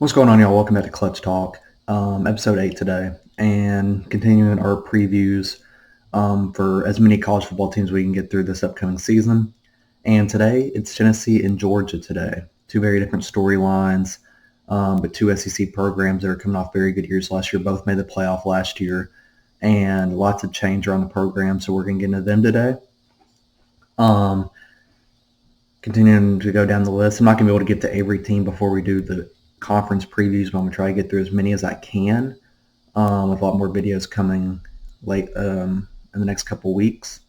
What's going on, y'all? Welcome back to Clutch Talk, episode 8 today, and continuing our previews for as many college football teams we can get through this upcoming season. And today, it's Tennessee and Georgia today. Two very different storylines, but two SEC programs that are coming off very good years last year. Both made the playoff last year, and lots of change around the program, so we're going to get into them today. Continuing to go down the list, I'm not going to be able to get to every team before we do the conference previews, but I'm going to try to get through as many as I can with a lot more videos coming late in the next couple weeks.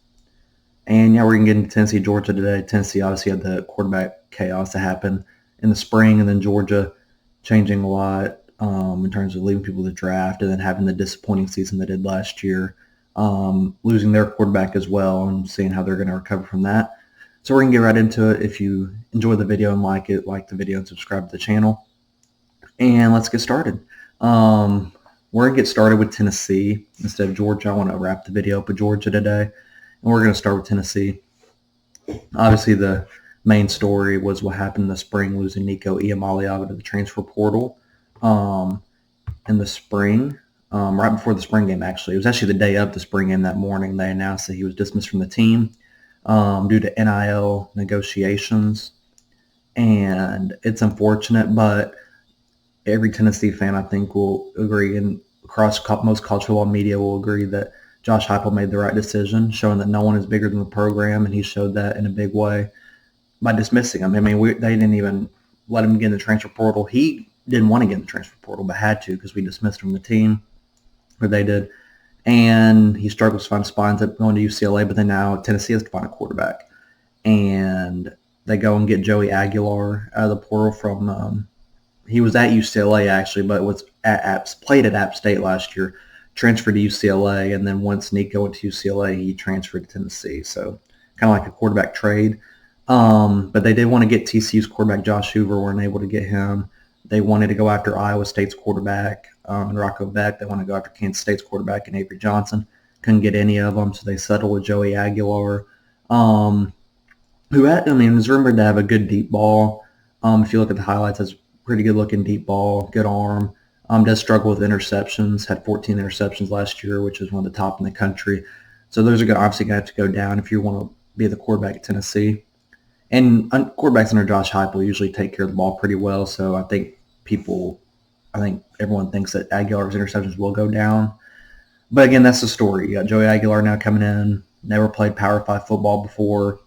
And yeah, we're going to get into Tennessee, Georgia today. Tennessee obviously had the quarterback chaos that happened in the spring, and then Georgia changing a lot in terms of leaving people to draft and then having the disappointing season they did last year, losing their quarterback as well and seeing how they're going to recover from that. So we're going to get right into it. If you enjoy the video and like it, like the video and subscribe to the channel. And let's get started. We're going to get started with Tennessee instead of Georgia. I want to wrap the video up with Georgia today. And we're going to start with Tennessee. Obviously, the main story was what happened in the spring, losing Nico Iamaleava to the transfer portal in the spring, right before the spring game, actually. It was actually the day of the spring game that morning. They announced that he was dismissed from the team due to NIL negotiations. And it's unfortunate, but every Tennessee fan, I think, will agree, and across most college football media will agree that Josh Heupel made the right decision, showing that no one is bigger than the program, and he showed that in a big way by dismissing him. I mean, they didn't even let him get in the transfer portal. He didn't want to get in the transfer portal, but had to because we dismissed him from the team, or they did. And he struggles to find a spot, ends up going to UCLA, but then now Tennessee has to find a quarterback. And they go and get Joey Aguilar out of the portal from he was at UCLA actually, but was played at App State last year, transferred to UCLA, and then once Nico went to UCLA, he transferred to Tennessee. So kind of like a quarterback trade. But they did want to get TCU's quarterback Josh Hoover, weren't able to get him. They wanted to go after Iowa State's quarterback and Rocco Beck. They want to go after Kansas State's quarterback and Avery Johnson. Couldn't get any of them, so they settled with Joey Aguilar, was rumored to have a good deep ball. If you look at the highlights, has pretty good-looking deep ball, good arm. Does struggle with interceptions, had 14 interceptions last year, which is one of the top in the country. So those are obviously going to have to go down if you want to be the quarterback at Tennessee. And quarterbacks under Josh Heupel usually take care of the ball pretty well, so I think everyone thinks that Aguilar's interceptions will go down. But again, that's the story. You got Joey Aguilar now coming in, never played Power 5 football before,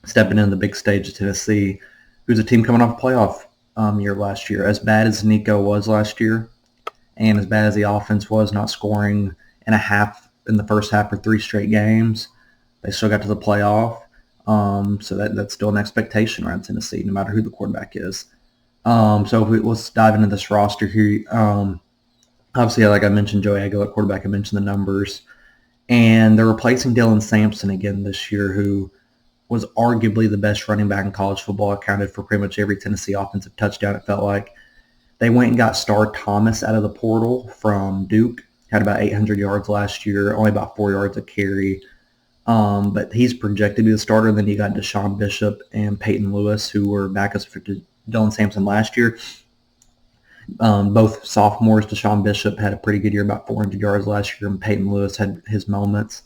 stepping into the big stage of Tennessee, who's a team coming off a playoff year last year. As bad as Nico was last year, and as bad as the offense was, not scoring in the first half for 3 straight games, they still got to the playoff. So that's still an expectation around Tennessee, no matter who the quarterback is. Let's dive into this roster here. Obviously, like I mentioned, Joey Aguilar, quarterback, I mentioned the numbers. And they're replacing Dylan Sampson again this year, who was arguably the best running back in college football, accounted for pretty much every Tennessee offensive touchdown, it felt like. They went and got Star Thomas out of the portal from Duke, had about 800 yards last year, only about 4 yards a carry. But he's projected to be the starter. Then you got Deshaun Bishop and Peyton Lewis, who were backups for Dylan Sampson last year. Both sophomores. Deshaun Bishop had a pretty good year, about 400 yards last year, and Peyton Lewis had his moments.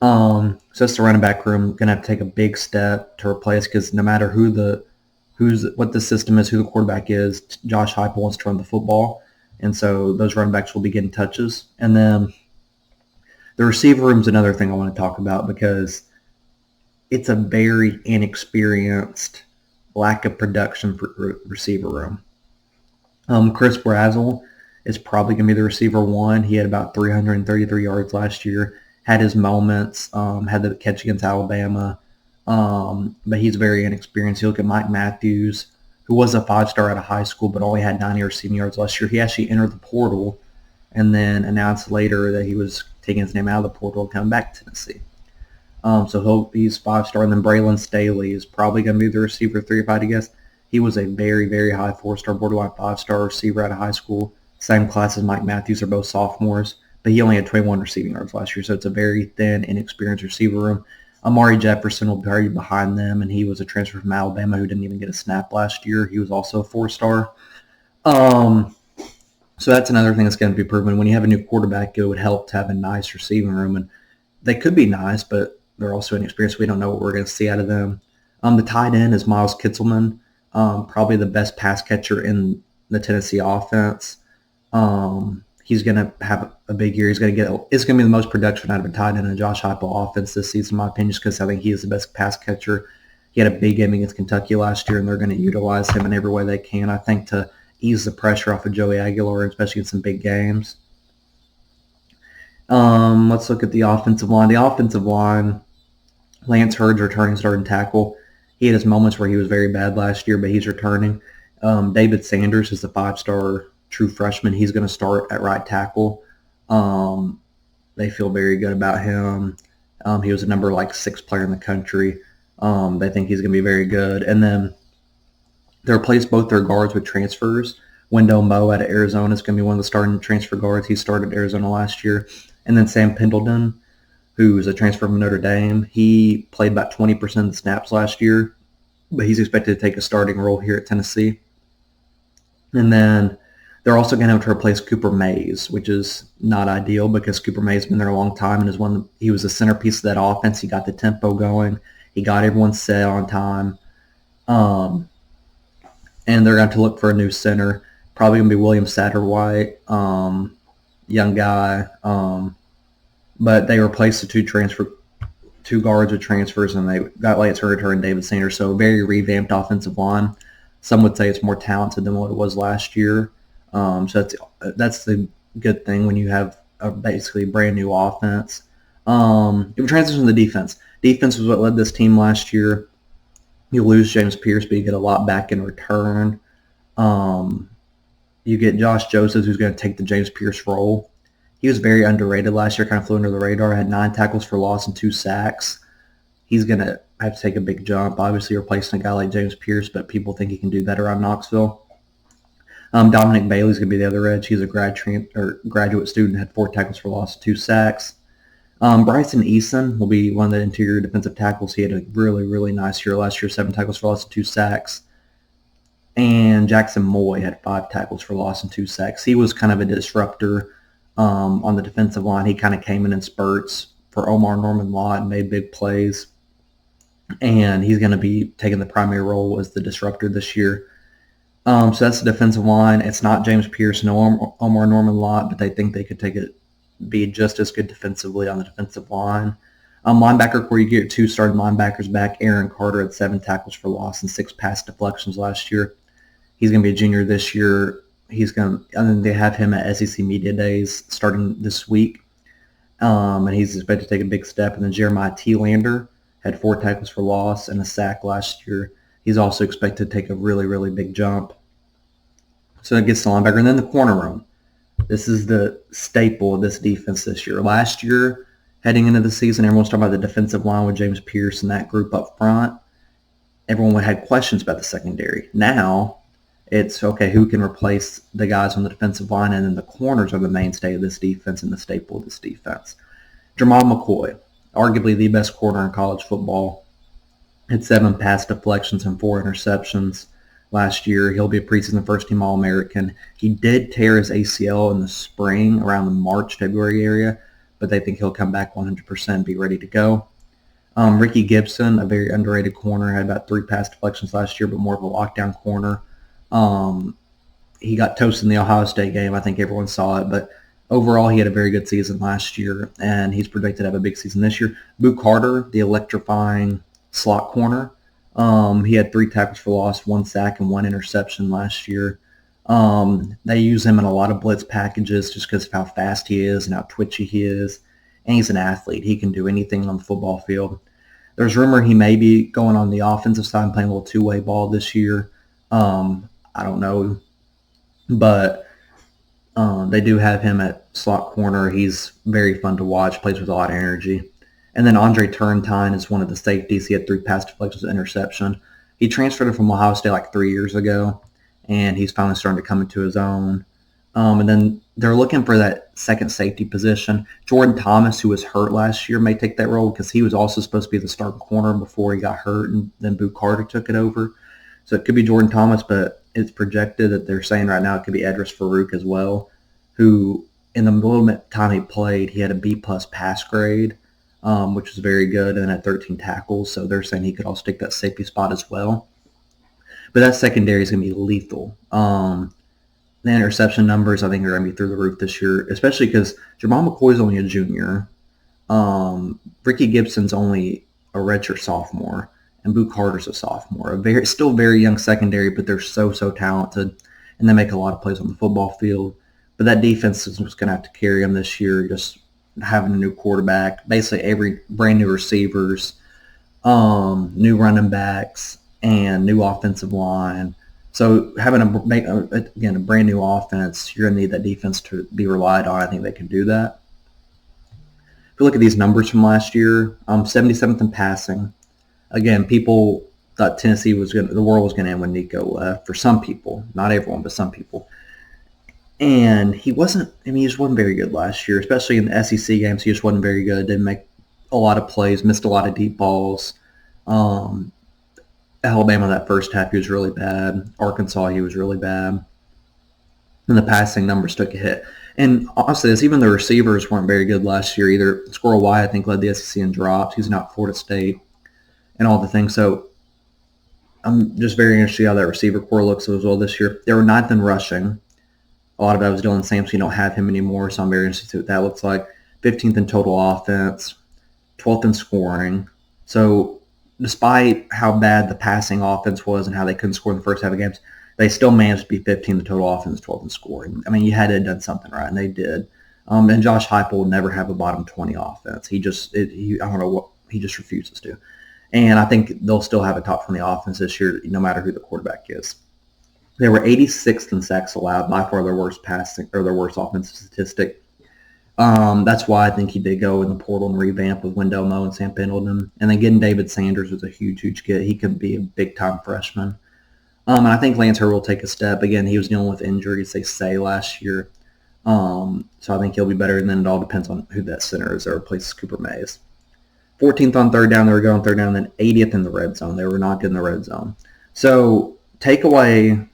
So that's the running back room. Going to have to take a big step to replace, because no matter what the system is, who the quarterback is, Josh Heupel wants to run the football, and so those running backs will be getting touches. And then the receiver room is another thing I want to talk about, because it's a very inexperienced, lack of production for receiver room. Chris Brazzell is probably going to be the receiver one. He had about 333 yards last year, had his moments, had the catch against Alabama, but he's very inexperienced. You look at Mike Matthews, who was a 5-star out of high school, but only had 90 receiving yards last year. He actually entered the portal and then announced later that he was taking his name out of the portal and coming back to Tennessee. So he's 5-star. And then Braylon Staley is probably going to be the receiver 3, if I had to guess. He was a very, very high 4-star, borderline 5-star receiver out of high school. Same class as Mike Matthews. Are both sophomores. But he only had 21 receiving yards last year. So it's a very thin, inexperienced receiver room. Amari Jefferson will be behind them, and he was a transfer from Alabama who didn't even get a snap last year. He was also a 4-star. Um, so that's another thing that's going to be proven. When you have a new quarterback, it would help to have a nice receiving room, and they could be nice, but they're also inexperienced. We don't know what we're going to see out of them. The tight end is Miles Kitselman, probably the best pass catcher in the Tennessee offense. He's going to have a big year. It's going to be the most production out of a tight end in Josh Heupel offense this season, in my opinion, just because I think he is the best pass catcher. He had a big game against Kentucky last year, and they're going to utilize him in every way they can, I think, to ease the pressure off of Joey Aguilar, especially in some big games. Let's look at the offensive line. The offensive line, Lance Hurd's returning starting tackle. He had his moments where he was very bad last year, but he's returning. David Sanders is the 5-star true freshman. He's going to start at right tackle. They feel very good about him. He was a number 6 player in the country. They think he's going to be very good. And then they replaced both their guards with transfers. Wendell Moe out of Arizona is going to be one of the starting transfer guards. He started at Arizona last year. And then Sam Pendleton, who's a transfer from Notre Dame. He played about 20% of the snaps last year, but he's expected to take a starting role here at Tennessee. And then they're also going to have to replace Cooper Mays, which is not ideal because Cooper Mays has been there a long time and he was the centerpiece of that offense. He got the tempo going. He got everyone set on time. And they're going to look for a new center. Probably going to be William Satterwhite, young guy. But they replaced the two guards with transfers, and they got Lance Hurd and David Sanders. So a very revamped offensive line. Some would say it's more talented than what it was last year. So that's the good thing when you have a basically brand new offense. If we transition to the defense. Defense was what led this team last year. You lose James Pierce, but you get a lot back in return. You get Josh Josephs, who's going to take the James Pierce role. He was very underrated last year, kind of flew under the radar. Had 9 tackles for loss and 2 sacks. He's going to have to take a big jump, obviously replacing a guy like James Pierce, but people think he can do that around Knoxville. Dominic Bailey's going to be the other edge. He's a graduate student, had 4 tackles for loss and 2 sacks. Bryson Eason will be one of the interior defensive tackles. He had a really, really nice year last year, 7 tackles for loss and 2 sacks. And Jackson Moy had 5 tackles for loss and 2 sacks. He was kind of a disruptor on the defensive line. He kind of came in spurts for Omar Norman-Lott and made big plays. And he's going to be taking the primary role as the disruptor this year. So that's the defensive line. It's not James Pierce and Omar Norman-Lott, but they think they could be just as good defensively on the defensive line. Linebacker core, you get 2 starting linebackers back. Aaron Carter had 7 tackles for loss and 6 pass deflections last year. He's going to be a junior this year. And they have him at SEC Media Days starting this week. And he's expected to take a big step. And then Jeremiah Thielander had 4 tackles for loss and a sack last year. He's also expected to take a really, really big jump. So it gets the linebacker. And then the corner room. This is the staple of this defense this year. Last year, heading into the season, everyone's talking about the defensive line with James Pierce and that group up front. Everyone had questions about the secondary. Now, it's, okay, who can replace the guys on the defensive line? And then the corners are the mainstay of this defense and the staple of this defense. Jamal McCoy, arguably the best corner in college football, had 7 pass deflections and 4 interceptions last year. He'll be a preseason first-team All-American. He did tear his ACL in the spring, around the March, February area, but they think he'll come back 100% and be ready to go. Ricky Gibson, a very underrated corner, had about 3 pass deflections last year, but more of a lockdown corner. He got toasted in the Ohio State game. I think everyone saw it, but overall he had a very good season last year, and he's predicted to have a big season this year. Boo Carter, the electrifying slot corner, he had 3 tackles for loss, 1 sack, and 1 interception last year. They use him in a lot of blitz packages just because of how fast he is and how twitchy he is. And he's an athlete. He can do anything on the football field. There's rumor he may be going on the offensive side and playing a little two-way ball this year. I don't know. But they do have him at slot corner. He's very fun to watch, plays with a lot of energy. And then Andre Turrentine is one of the safeties. He had 3 pass deflections and interception. He transferred from Ohio State 3 years ago, and he's finally starting to come into his own. And then they're looking for that second safety position. Jordan Thomas, who was hurt last year, may take that role because he was also supposed to be the starting corner before he got hurt, and then Boo Carter took it over. So it could be Jordan Thomas, but it's projected that they're saying right now it could be Edris Farouk as well, who in the little bit time he played, he had a B-plus pass grade, which was very good, and had 13 tackles. So they're saying he could also take that safety spot as well. But that secondary is going to be lethal. The interception numbers, I think, are going to be through the roof this year, especially because Jamal McCoy's only a junior. Ricky Gibson's only a redshirt sophomore, and Boo Carter's a sophomore. Still very young secondary, but they're so talented, and they make a lot of plays on the football field. But that defense is going to have to carry them this year, just having a new quarterback, basically every brand new receivers, new running backs, and new offensive line. So having a brand new offense, you're going to need that defense to be relied on. I think they can do that. If you look at these numbers from last year, 77th in passing. Again, people thought the world was going to end when Nico left. For some people, not everyone, but some people. And he just wasn't very good last year, especially in the SEC games. He just wasn't very good. Didn't make a lot of plays, missed a lot of deep balls. Alabama, that first half, he was really bad. Arkansas, he was really bad. And the passing numbers took a hit. And honestly, even the receivers weren't very good last year either. Squirrel White, I think, led the SEC in drops. He's not Florida State and all the things. So I'm just very interested to see how that receiver core looks as well this year. They were 9th in rushing. A lot of that was Dylan Sampson. You don't have him anymore, so I'm very interested to see what that looks like. 15th in total offense. 12th in scoring. So despite how bad the passing offense was and how they couldn't score in the first half of games, they still managed to be 15th in total offense, 12th in scoring. I mean, you had to have done something right, and they did. And Josh Heupel will never have a bottom 20 offense. I don't know what he just refuses to. And I think they'll still have a top 20 offense this year, no matter who the quarterback is. They were 86th in sacks allowed, by far their worst offensive statistic. That's why I think he did go in the portal and revamp with Wendell Moe and Sam Pendleton. And then getting David Sanders was a huge get. He could be a big-time freshman. And I think Lance Hurd will take a step. Again, he was dealing with injuries, they say, last year. So I think he'll be better. And then it all depends on who that center is that replaces Cooper Mays. 14th on third down, they were going third down, and then 80th in the red zone. They were not good in the red zone. So take away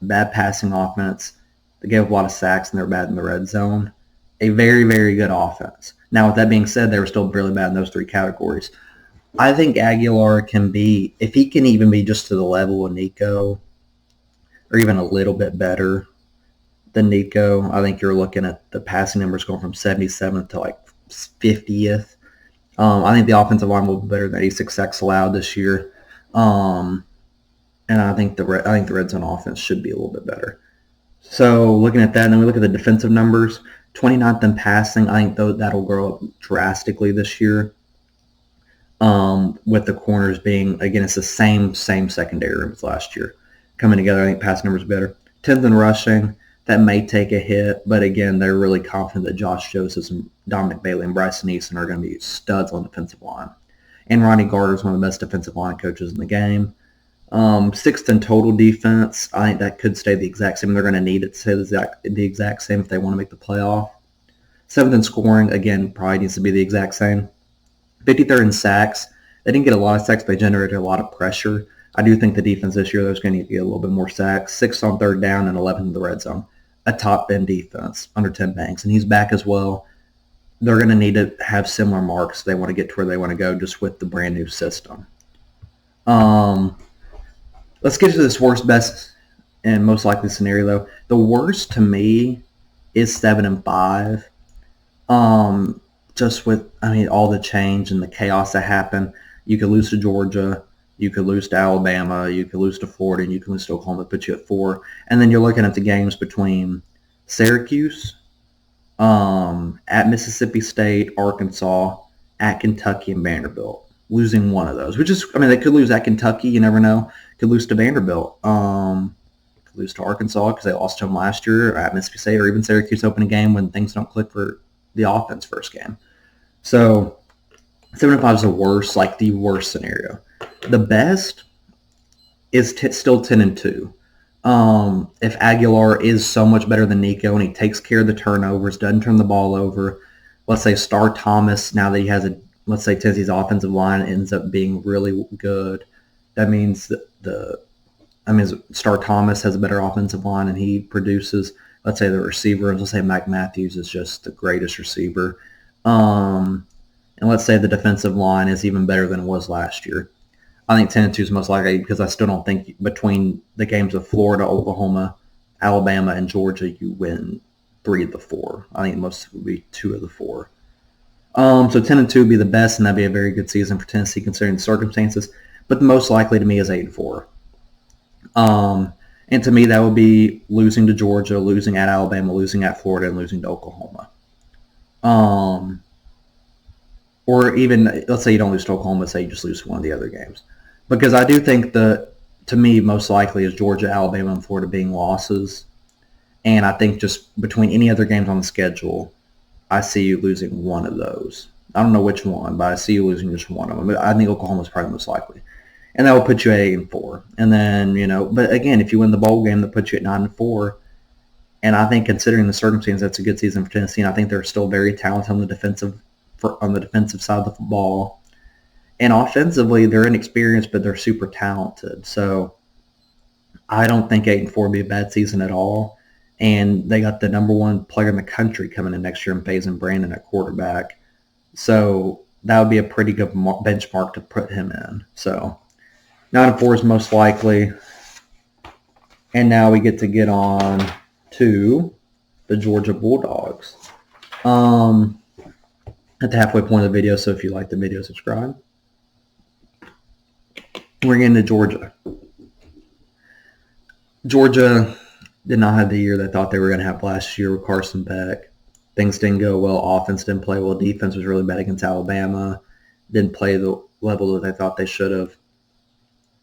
bad passing offense. They gave up a lot of sacks, and they were bad in the red zone. A very, very good offense. Now, with that being said, they were still really bad in those three categories. I think Aguilar can be, if he can even be just to the level of Nico, or even a little bit better than Nico, I think you're looking at the passing numbers going from 77th to like 50th. I think the offensive line will be better than 86 sacks allowed this year. And I think the red zone offense should be a little bit better. So looking at that, and then we look at the defensive numbers. 29th in passing, I think that'll grow up drastically this year. With the corners being, again, it's the same secondary room as last year. Coming together, I think passing numbers are better. 10th in rushing, that may take a hit, but again, they're really confident that Josh Joseph and Dominic Bailey and Bryson Eason are going to be studs on the defensive line. And Ronnie Gardner is one of the best defensive line coaches in the game. 6th in total defense, I think that could stay the exact same. They're going to need it to stay the exact same if they want to make the playoff. 7th in scoring, again, probably needs to be the exact same. 53rd in sacks. They didn't get a lot of sacks, but they generated a lot of pressure. I do think the defense this year is going to need to get a little bit more sacks. 6th on third down and 11th in the red zone. A top end defense under Tim Banks, and he's back as well. They're going to need to have similar marks if they want to get to where they want to go just with the brand new system. Let's get to this worst, best, and most likely scenario, though. The worst to me is 7-5. Just with, all the change and the chaos that happened. You could lose to Georgia. You could lose to Alabama. You could lose to Florida. And you could lose to Oklahoma, put you at 4. And then you're looking at the games between Syracuse, at Mississippi State, Arkansas, at Kentucky, and Vanderbilt. Losing one of those, which is, they could lose at Kentucky. You never know. Could lose to Vanderbilt. Could lose to Arkansas because they lost to them last year, or at Mississippi State, or even Syracuse open a game when things don't click for the offense first game. So 7-5 is the worst scenario. The best is still 10-2. If Aguilar is so much better than Nico and he takes care of the turnovers, doesn't turn the ball over, let's say Star Thomas, now that he has let's say Tennessee's offensive line ends up being really good, that means that I mean, Star Thomas has a better offensive line, and he produces. Let's say the receiver, let's say Mike Matthews is just the greatest receiver. And let's say the defensive line is even better than it was last year. I think 10-2 is most likely because I still don't think between the games of Florida, Oklahoma, Alabama, and Georgia, you win 3 of the 4. I think most would be 2 of the 4. So 10-2 would be the best, and that'd be a very good season for Tennessee considering the circumstances. But the most likely to me is 8-4. And to me, that would be losing to Georgia, losing at Alabama, losing at Florida, and losing to Oklahoma. Or even, let's say you don't lose to Oklahoma, say you just lose one of the other games. Because I do think that, to me, most likely is Georgia, Alabama, and Florida being losses. And I think just between any other games on the schedule, I see you losing one of those. I don't know which one, but I see you losing just one of them. I think Oklahoma's probably most likely. And that will put you at 8-4. And then, but again, if you win the bowl game, that puts you at 9-4. And I think considering the circumstances, that's a good season for Tennessee. And I think they're still very talented on the defensive side of the ball. And offensively, they're inexperienced, but they're super talented. So I don't think 8-4 would be a bad season at all. And they got the number 1 player in the country coming in next year in Faison Brandon at quarterback. So that would be a pretty good benchmark to put him in. So 9-4 is most likely. And now we get to get on to the Georgia Bulldogs. At the halfway point of the video, so if you like the video, subscribe. We're getting to Georgia. Georgia did not have the year they thought they were going to have last year with Carson Beck. Things didn't go well. Offense didn't play well. Defense was really bad against Alabama. Didn't play the level that they thought they should have.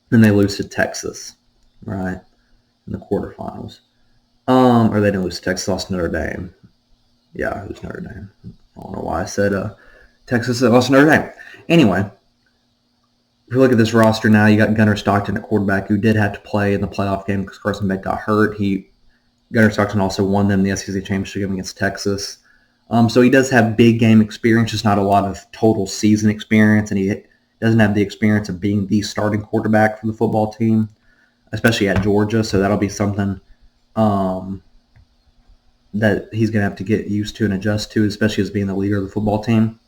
Then they lose to Texas, right, in the quarterfinals. Or they didn't lose to Texas, lost to Notre Dame. Yeah, it was Notre Dame. I don't know why I said Texas lost to Notre Dame. Anyway, if you look at this roster now, you got Gunnar Stockton at quarterback, who did have to play in the playoff game because Carson Beck got hurt. Gunnar Stockton also won them the SEC championship game against Texas. So he does have big game experience, just not a lot of total season experience, and he doesn't have the experience of being the starting quarterback for the football team, especially at Georgia. So that'll be something that he's going to have to get used to and adjust to, especially as being the leader of the football team.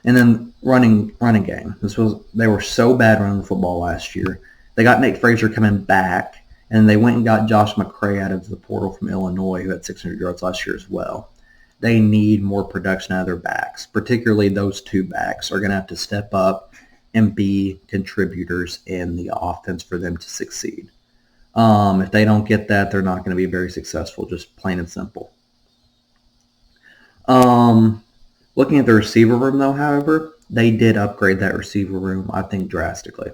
And then running game. They were so bad running the football last year. They got Nate Frazier coming back, and they went and got Josh McCray out of the portal from Illinois, who had 600 yards last year as well. They need more production out of their backs. Particularly those 2 backs are going to have to step up and be contributors in the offense for them to succeed. If they don't get that, they're not going to be very successful, just plain and simple. Looking at the receiver room, though, however, they did upgrade that receiver room, I think, drastically.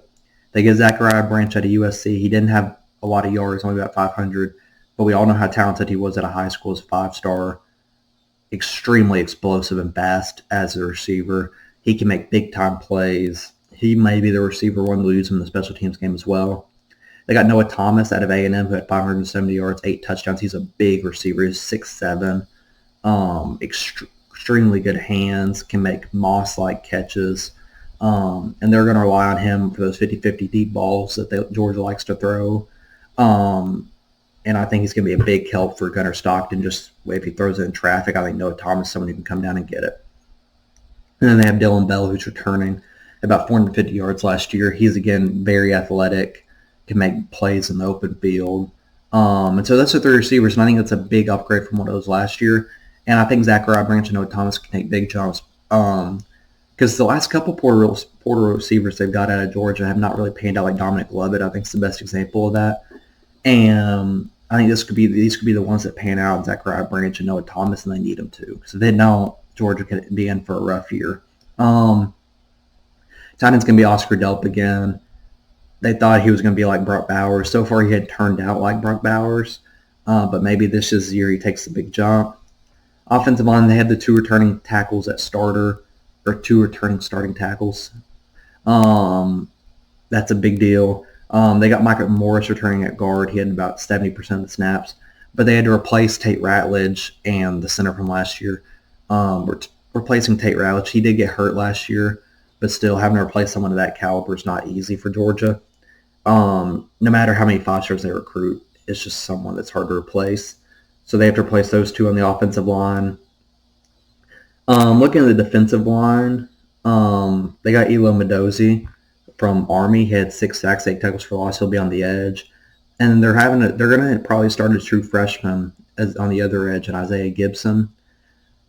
They get Zachariah Branch out of USC. He didn't have a lot of yards, only about 500, but we all know how talented he was at a high school as a 5-star. Extremely explosive and fast as a receiver. He can make big-time plays. He may be the receiver one to lose him in the special teams game as well. They got Noah Thomas out of A&M, who had 570 yards, 8 touchdowns. He's a big receiver. He's 6'7". Extremely good hands, can make Moss-like catches. And they're going to rely on him for those 50-50 deep balls that Georgia likes to throw. And I think he's going to be a big help for Gunnar Stockton. Just if he throws it in traffic, I think Noah Thomas is someone who can come down and get it. And then they have Dylan Bell, who's returning about 450 yards last year. He's, again, very athletic, can make plays in the open field. And so that's the 3 receivers, and I think that's a big upgrade from what it was last year. And I think Zachariah Branch and Noah Thomas can take big jumps. Because the last couple Porter receivers they've got out of Georgia have not really panned out, like Dominic Lovett. I think is the best example of that. And I think these could be the ones that pan out, Zachariah Branch and Noah Thomas, and they need them to. Because if they don't, Georgia could be in for a rough year. Tight end's going to be Oscar Delp again. They thought he was going to be like Brock Bowers. So far, he had turned out like Brock Bowers. But maybe this is the year he takes the big jump. Offensive line, they had the 2 returning tackles at starter, or 2 returning starting tackles. That's a big deal. They got Micah Morris returning at guard. He had about 70% of the snaps. But they had to replace Tate Ratledge and the center from last year. Replacing Tate Ratledge, he did get hurt last year, but still having to replace someone of that caliber is not easy for Georgia. No matter how many 5-stars they recruit, it's just someone that's hard to replace. So they have to replace those two on the offensive line. Looking at the defensive line, they got Elo Mendoza from Army. He had 6 sacks, 8 tackles for loss. He'll be on the edge, and they're going to probably start a true freshman as on the other edge, and Isaiah Gibson.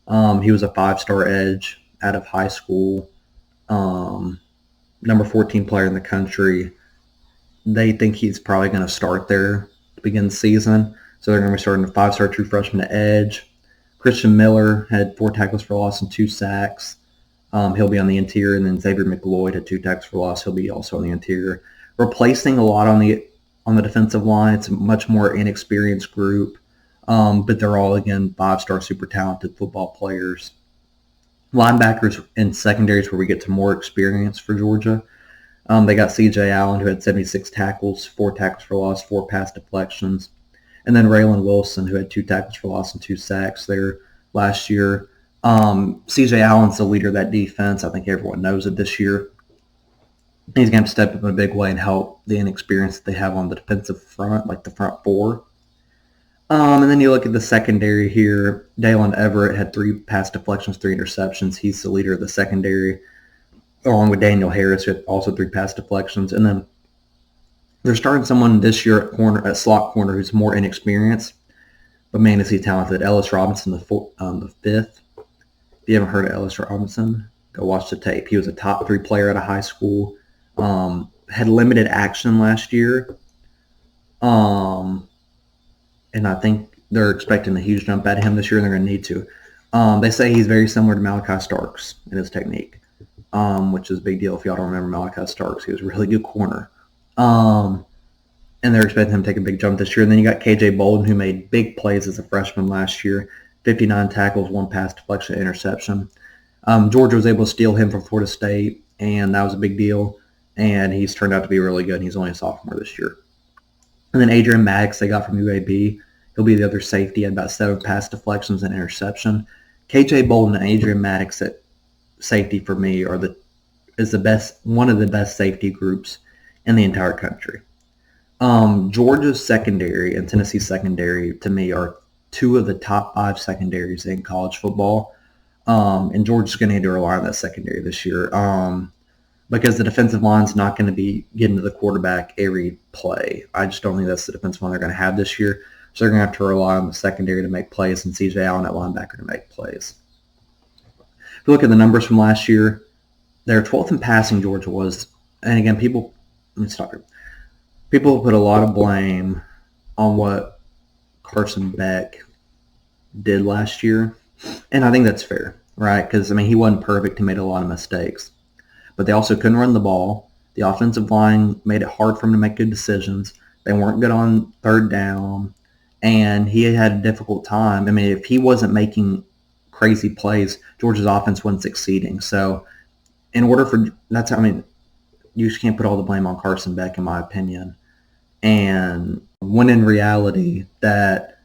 He was a 5-star edge out of high school, number 14 player in the country. They think he's probably going to start there to begin the season, so they're going to be starting a 5-star true freshman at edge. Christian Miller had 4 tackles for loss and 2 sacks. He'll be on the interior, and then Xavier McLeod had 2 tackles for loss. He'll be also on the interior. Replacing a lot on the defensive line. It's a much more inexperienced group, but they're all, again, 5-star super talented football players. Linebackers and secondaries where we get to more experience for Georgia. They got C.J. Allen, who had 76 tackles, 4 tackles for loss, 4 pass deflections. And then Raylan Wilson, who had 2 tackles for loss and 2 sacks there last year. C.J. Allen's the leader of that defense. I think everyone knows it this year. He's going to step up in a big way and help the inexperience that they have on the defensive front, like the front 4. And then you look at the secondary here. Dalen Everett had 3 pass deflections, 3 interceptions. He's the leader of the secondary, along with Daniel Harris, who had also 3 pass deflections. And then they're starting someone this year at slot corner who's more inexperienced, but man, is he talented. Ellis Robinson, the 5th. If you haven't heard of Ellis Robinson, go watch the tape. He was a top 3 player out of high school. Had limited action last year. And I think they're expecting a huge jump out of him this year, and they're going to need to. They say he's very similar to Malachi Starks in his technique, which is a big deal if y'all don't remember Malachi Starks. He was a really good corner. And they're expecting him to take a big jump this year. And then you got KJ Bolden, who made big plays as a freshman last year. 59 tackles, 1 pass deflection, interception. Georgia was able to steal him from Florida State, and that was a big deal. And he's turned out to be really good. He's only a sophomore this year. And then Adrian Maddox they got from UAB. He'll be the other safety at about 7 pass deflections and interception. KJ Bolden and Adrian Maddox at safety for me is one of the best safety groups in the entire country. Georgia's secondary and Tennessee's secondary, to me, are 2 of the top 5 secondaries in college football. And Georgia's going to need to rely on that secondary this year because the defensive line's not going to be getting to the quarterback every play. I just don't think that's the defensive line they're going to have this year. So they're going to have to rely on the secondary to make plays and C.J. Allen at linebacker to make plays. If you look at the numbers from last year, they're 12th in passing, Georgia was. And again, people put a lot of blame on what Carson Beck did last year. And I think that's fair, right? Because, he wasn't perfect. He made a lot of mistakes. But they also couldn't run the ball. The offensive line made it hard for him to make good decisions. They weren't good on 3rd down. And he had a difficult time. If he wasn't making crazy plays, Georgia's offense wasn't succeeding. So in order for you just can't put all the blame on Carson Beck, in my opinion. And when in reality that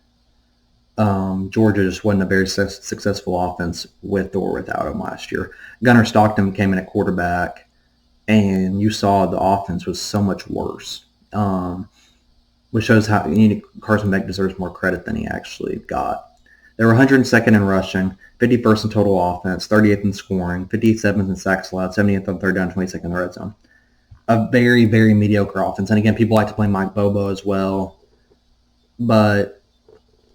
Georgia just wasn't a very successful offense with or without him last year. Gunnar Stockton came in at quarterback, and you saw the offense was so much worse, which shows how Carson Beck deserves more credit than he actually got. They were 102nd in rushing, 51st in total offense, 38th in scoring, 57th in sacks allowed, 70th on 3rd down, 22nd in the red zone. A very, very mediocre offense. And again, people like to blame Mike Bobo as well. But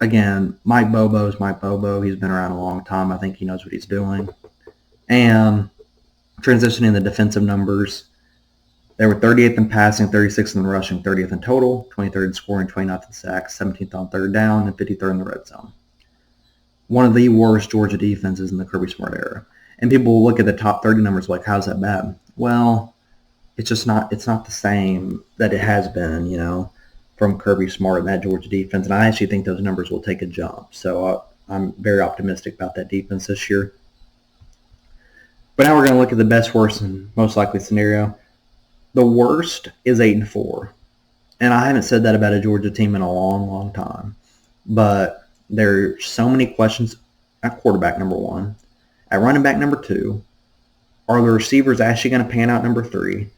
again, Mike Bobo is Mike Bobo. He's been around a long time. I think he knows what he's doing. And transitioning the defensive numbers, they were 38th in passing, 36th in rushing, 30th in total, 23rd in scoring, 29th in sacks, 17th on 3rd down, and 53rd in the red zone. One of the worst Georgia defenses in the Kirby Smart era. And people will look at the top 30 numbers like, how's that bad? Well, it's not the same that it has been, from Kirby Smart and that Georgia defense. And I actually think those numbers will take a jump. So I'm very optimistic about that defense this year. But now we're going to look at the best, worst, and most likely scenario. The worst is 8-4. And I haven't said that about a Georgia team in a long, long time. But there are so many questions at quarterback, number 1. At running back, number 2. Are the receivers actually going to pan out, number 3?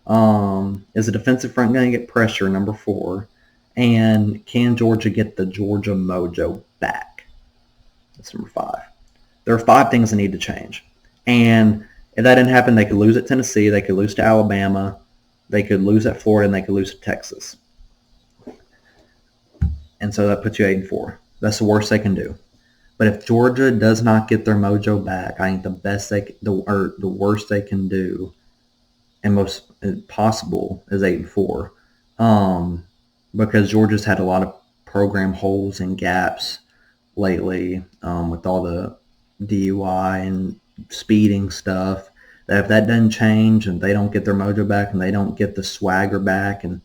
Is the defensive front going to get pressure? Number 4. And can Georgia get the Georgia mojo back? That's number 5. There are 5 things that need to change. And if that didn't happen, they could lose at Tennessee, they could lose to Alabama, they could lose at Florida, and they could lose to Texas. And so that puts you 8-4. That's the worst they can do. But if Georgia does not get their mojo back, I think the worst they can do, and most possible, is 8-4. Because Georgia's had a lot of program holes and gaps lately, with all the DUI and speeding stuff. That if that doesn't change and they don't get their mojo back and they don't get the swagger back and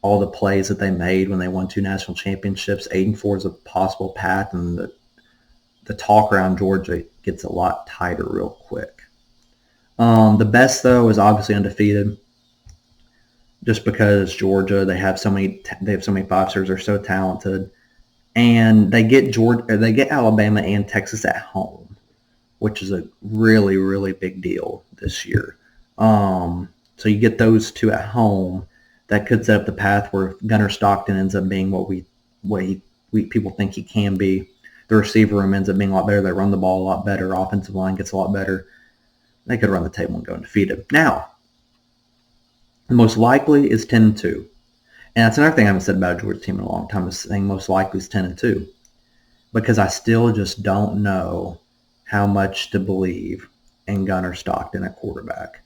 all the plays that they made when they won 2 national championships, 8-4 is a possible path, and the talk around Georgia gets a lot tighter real quick. The best, though, is obviously undefeated, just because Georgia, they have so many 5-stars, they're so talented, and they get Alabama and Texas at home, which is a really, really big deal this year. So you get those 2 at home. That could set up the path where Gunnar Stockton ends up being what people think he can be. The receiver room ends up being a lot better. They run the ball a lot better. Offensive line gets a lot better. They could run the table and go undefeated. Now, the most likely is 10-2. And that's another thing I haven't said about a Georgia team in a long time, is saying most likely is 10-2. Because I still just don't know how much to believe in Gunnar Stockton at quarterback.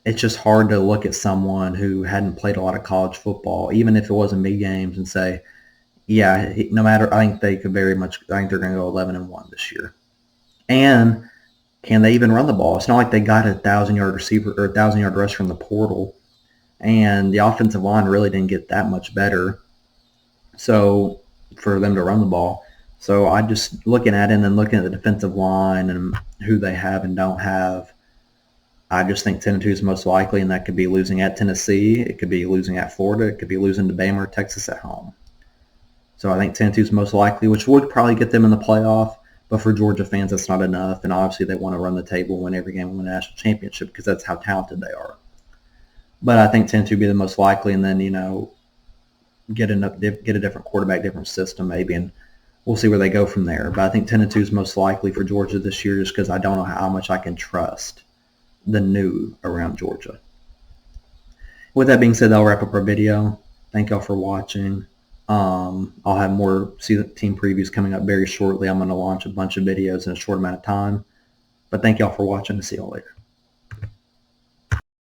It's just hard to look at someone who hadn't played a lot of college football, even if it wasn't big games, and say, yeah, no matter, I think they're going to go 11-1 this year. And can they even run the ball? It's not like they got a 1,000-yard receiver or 1,000-yard rusher from the portal, and the offensive line really didn't get that much better. So for them to run the ball. So I just looking at it and then looking at the defensive line and who they have and don't have, I just think 10-2 is most likely, and that could be losing at Tennessee. It could be losing at Florida. It could be losing to Bama or Texas at home. So I think 10-2 is most likely, which would probably get them in the playoff. But for Georgia fans, that's not enough. And obviously they want to run the table, win every game, win a national championship, because that's how talented they are. But I think 10-2 would be the most likely, and then, get a different quarterback, different system maybe, and we'll see where they go from there. But I think 10-2 is most likely for Georgia this year, just because I don't know how much I can trust the new around Georgia. With that being said, that'll wrap up our video. Thank y'all for watching. I'll have more team previews coming up very shortly. I'm going to launch a bunch of videos in a short amount of time. But thank y'all for watching, and see y'all later.